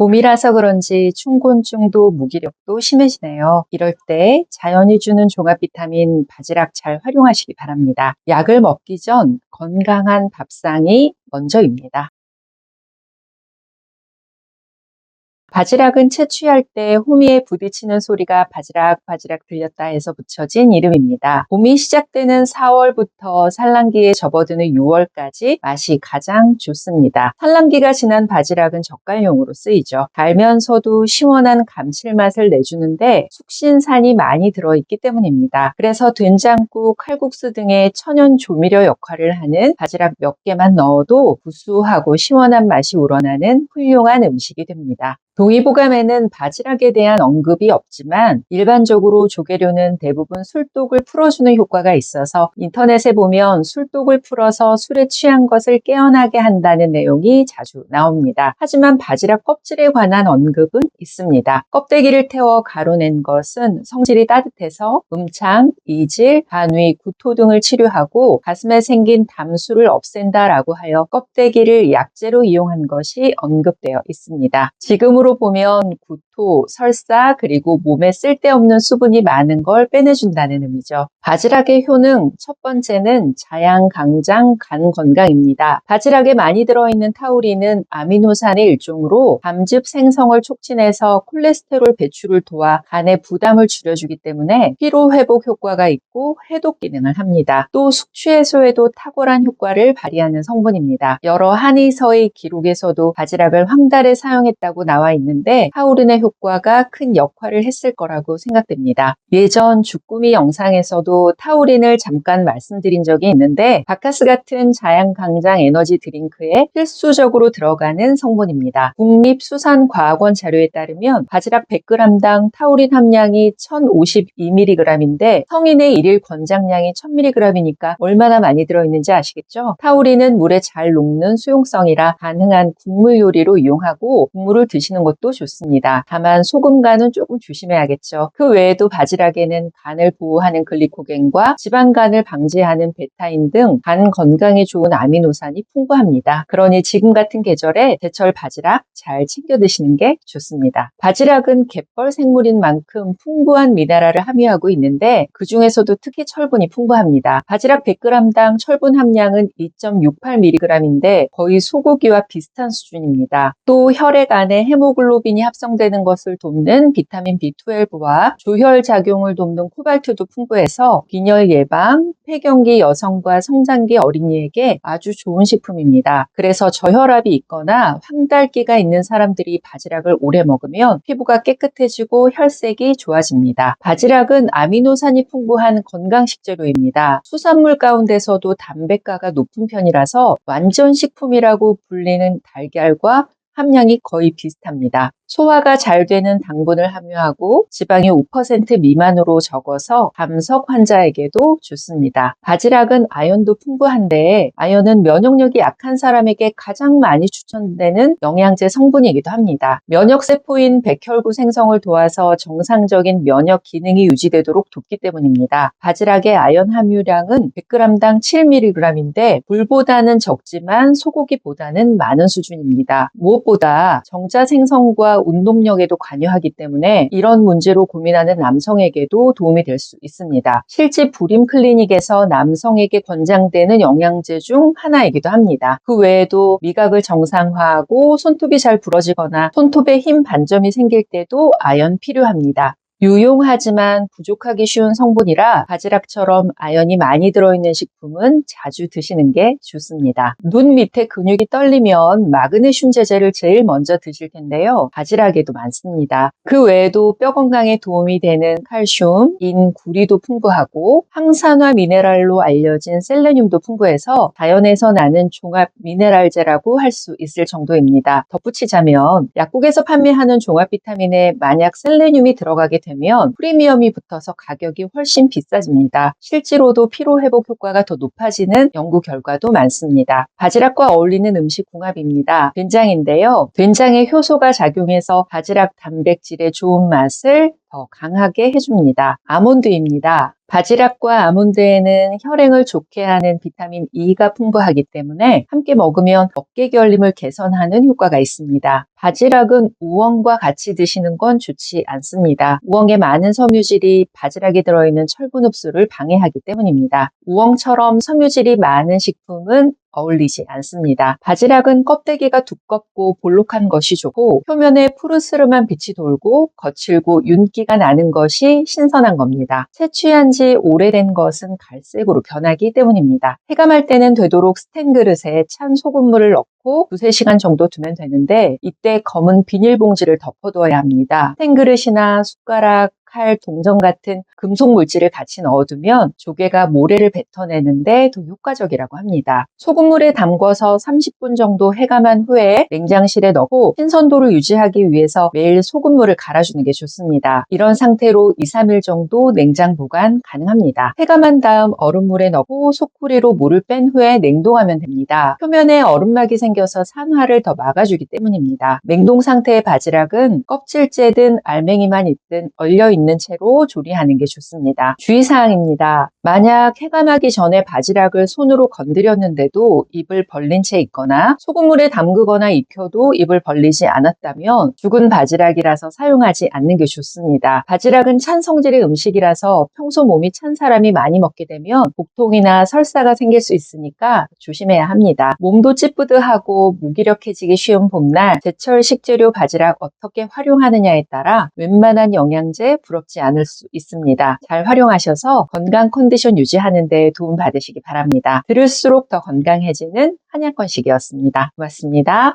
봄이라서 그런지 충곤증도 무기력도 심해지네요. 이럴 때 자연이 주는 종합 비타민 바지락 잘 활용하시기 바랍니다. 약을 먹기 전 건강한 밥상이 먼저입니다. 바지락은 채취할 때 호미에 부딪히는 소리가 바지락 바지락 들렸다 해서 붙여진 이름입니다. 봄이 시작되는 4월부터 산란기에 접어드는 6월까지 맛이 가장 좋습니다. 산란기가 지난 바지락은 젓갈용으로 쓰이죠. 달면서도 시원한 감칠맛을 내주는데 숙신산이 많이 들어있기 때문입니다. 그래서 된장국, 칼국수 등의 천연 조미료 역할을 하는 바지락 몇 개만 넣어도 구수하고 시원한 맛이 우러나는 훌륭한 음식이 됩니다. 동의보감에는 바지락에 대한 언급이 없지만 일반적으로 조개류는 대부분 술독을 풀어주는 효과가 있어서 인터넷에 보면 술독을 풀어서 술에 취한 것을 깨어나게 한다는 내용이 자주 나옵니다. 하지만 바지락 껍질에 관한 언급은 있습니다. 껍데기를 태워 가루낸 것은 성질이 따뜻해서 음창, 이질, 간위, 구토 등을 치료하고 가슴에 생긴 담수를 없앤다라고 하여 껍데기를 약재로 이용한 것이 언급되어 있습니다. 지금으로 보면 구토, 설사, 그리고 몸에 쓸데없는 수분이 많은 걸 빼내준다는 의미죠. 바지락의 효능 첫 번째는 자양, 강장, 간 건강입니다. 바지락에 많이 들어있는 타우린은 아미노산의 일종으로 담즙 생성을 촉진해서 콜레스테롤 배출을 도와 간의 부담을 줄여주기 때문에 피로 회복 효과가 있고 해독 기능을 합니다. 또 숙취 해소에도 탁월한 효과를 발휘하는 성분입니다. 여러 한의서의 기록에서도 바지락을 황달에 사용했다고 나와 있는데 타우린의 효과가 큰 역할을 했을 거라고 생각됩니다. 예전 주꾸미 영상에서도 타우린을 잠깐 말씀드린 적이 있는데 바카스 같은 자양강장 에너지 드링크에 필수적으로 들어가는 성분입니다. 국립수산과학원 자료에 따르면 바지락 100g당 타우린 함량이 1052mg인데 성인의 일일 권장량이 1000mg이니까 얼마나 많이 들어있는지 아시겠죠? 타우린은 물에 잘 녹는 수용성이라 가능한 국물 요리로 이용하고 국물을 드시는 것도 좋습니다. 다만 소금 간은 조금 조심해야겠죠. 그 외에도 바지락에는 간을 보호하는 글리코겐과 지방간을 방지하는 베타인 등 간 건강에 좋은 아미노산이 풍부합니다. 그러니 지금 같은 계절에 제철 바지락 잘 챙겨 드시는 게 좋습니다. 바지락은 갯벌 생물인 만큼 풍부한 미네랄을 함유하고 있는데 그 중에서도 특히 철분이 풍부합니다. 바지락 100g당 철분 함량은 2.68mg인데 거의 소고기와 비슷한 수준입니다. 또 혈액 안에 헤모글로빈이 합성되는 것을 돕는 비타민 B12와 조혈 작용을 돕는 코발트도 풍부해서 빈혈 예방, 폐경기 여성과 성장기 어린이에게 아주 좋은 식품입니다. 그래서 저혈압이 있거나 황달기가 있는 사람들이 바지락을 오래 먹으면 피부가 깨끗해지고 혈색이 좋아집니다. 바지락은 아미노산이 풍부한 건강 식재료입니다. 수산물 가운데서도 단백가가 높은 편이라서 완전 식품이라고 불리는 달걀과 함량이 거의 비슷합니다. 소화가 잘 되는 당분을 함유하고 지방이 5% 미만으로 적어서 담석 환자에게도 좋습니다. 바지락은 아연도 풍부한데 아연은 면역력이 약한 사람에게 가장 많이 추천되는 영양제 성분이기도 합니다. 면역세포인 백혈구 생성을 도와서 정상적인 면역 기능이 유지되도록 돕기 때문입니다. 바지락의 아연 함유량은 100g당 7mg인데 굴보다는 적지만 소고기보다는 많은 수준입니다. 무엇보다 정자 생성과 운동력에도 관여하기 때문에 이런 문제로 고민하는 남성에게도 도움이 될 수 있습니다. 실제 부림 클리닉에서 남성에게 권장되는 영양제 중 하나이기도 합니다. 그 외에도 미각을 정상화하고 손톱이 잘 부러지거나 손톱에 힘 반점이 생길 때도 아연 필요합니다. 유용하지만 부족하기 쉬운 성분이라 바지락처럼 아연이 많이 들어있는 식품은 자주 드시는 게 좋습니다. 눈 밑에 근육이 떨리면 마그네슘 제제를 제일 먼저 드실 텐데요. 바지락에도 많습니다. 그 외에도 뼈 건강에 도움이 되는 칼슘, 인, 구리도 풍부하고 항산화 미네랄로 알려진 셀레늄도 풍부해서 자연에서 나는 종합 미네랄제라고 할 수 있을 정도입니다. 덧붙이자면 약국에서 판매하는 종합 비타민에 만약 셀레늄이 들어가게 되면 프리미엄이 붙어서 가격이 훨씬 비싸집니다. 실제로도 피로회복 효과가 더 높아지는 연구 결과도 많습니다. 바지락과 어울리는 음식 궁합입니다. 된장인데요. 된장에 효소가 작용해서 바지락 단백질의 좋은 맛을 더 강하게 해줍니다. 아몬드입니다. 바지락과 아몬드에는 혈행을 좋게 하는 비타민 E가 풍부하기 때문에 함께 먹으면 어깨 결림을 개선하는 효과가 있습니다. 바지락은 우엉과 같이 드시는 건 좋지 않습니다. 우엉에 많은 섬유질이 바지락에 들어있는 철분 흡수를 방해하기 때문입니다. 우엉처럼 섬유질이 많은 식품은 어울리지 않습니다. 바지락은 껍데기가 두껍고 볼록한 것이 좋고 표면에 푸르스름한 빛이 돌고 거칠고 윤기가 나는 것이 신선한 겁니다. 채취한 지 오래된 것은 갈색으로 변하기 때문입니다. 해감할 때는 되도록 스텐 그릇에 찬 소금물을 넣고 두세 시간 정도 두면 되는데 이때 검은 비닐봉지를 덮어둬야 합니다. 스텐 그릇이나 숟가락, 칼, 동전 같은 금속 물질을 같이 넣어두면 조개가 모래를 뱉어내는데 더 효과적이라고 합니다. 소금물에 담궈서 30분 정도 해감한 후에 냉장실에 넣고 신선도를 유지하기 위해서 매일 소금물을 갈아주는 게 좋습니다. 이런 상태로 2, 3일 정도 냉장 보관 가능합니다. 해감한 다음 얼음물에 넣고 소쿠리로 물을 뺀 후에 냉동하면 됩니다. 표면에 얼음막이 생겨서 산화를 더 막아주기 때문입니다. 냉동 상태의 바지락은 껍질째든 알맹이만 있든 얼려있는 채로 조리하는 게 좋습니다. 주의사항입니다. 만약 해감하기 전에 바지락을 손으로 건드렸는데도 입을 벌린 채 있거나 소금물에 담그거나 익혀도 입을 벌리지 않았다면 죽은 바지락이라서 사용하지 않는 게 좋습니다. 바지락은 찬 성질의 음식이라서 평소 몸이 찬 사람이 많이 먹게 되면 복통이나 설사가 생길 수 있으니까 조심해야 합니다. 몸도 찌뿌드하고 무기력해지기 쉬운 봄날 제철 식재료 바지락 어떻게 활용하느냐에 따라 웬만한 영양제 부럽지 않을 수 있습니다. 잘 활용하셔서 건강 컨디션 유지하는 데 도움 받으시기 바랍니다. 들을수록 더 건강해지는 한약권식이었습니다. 고맙습니다.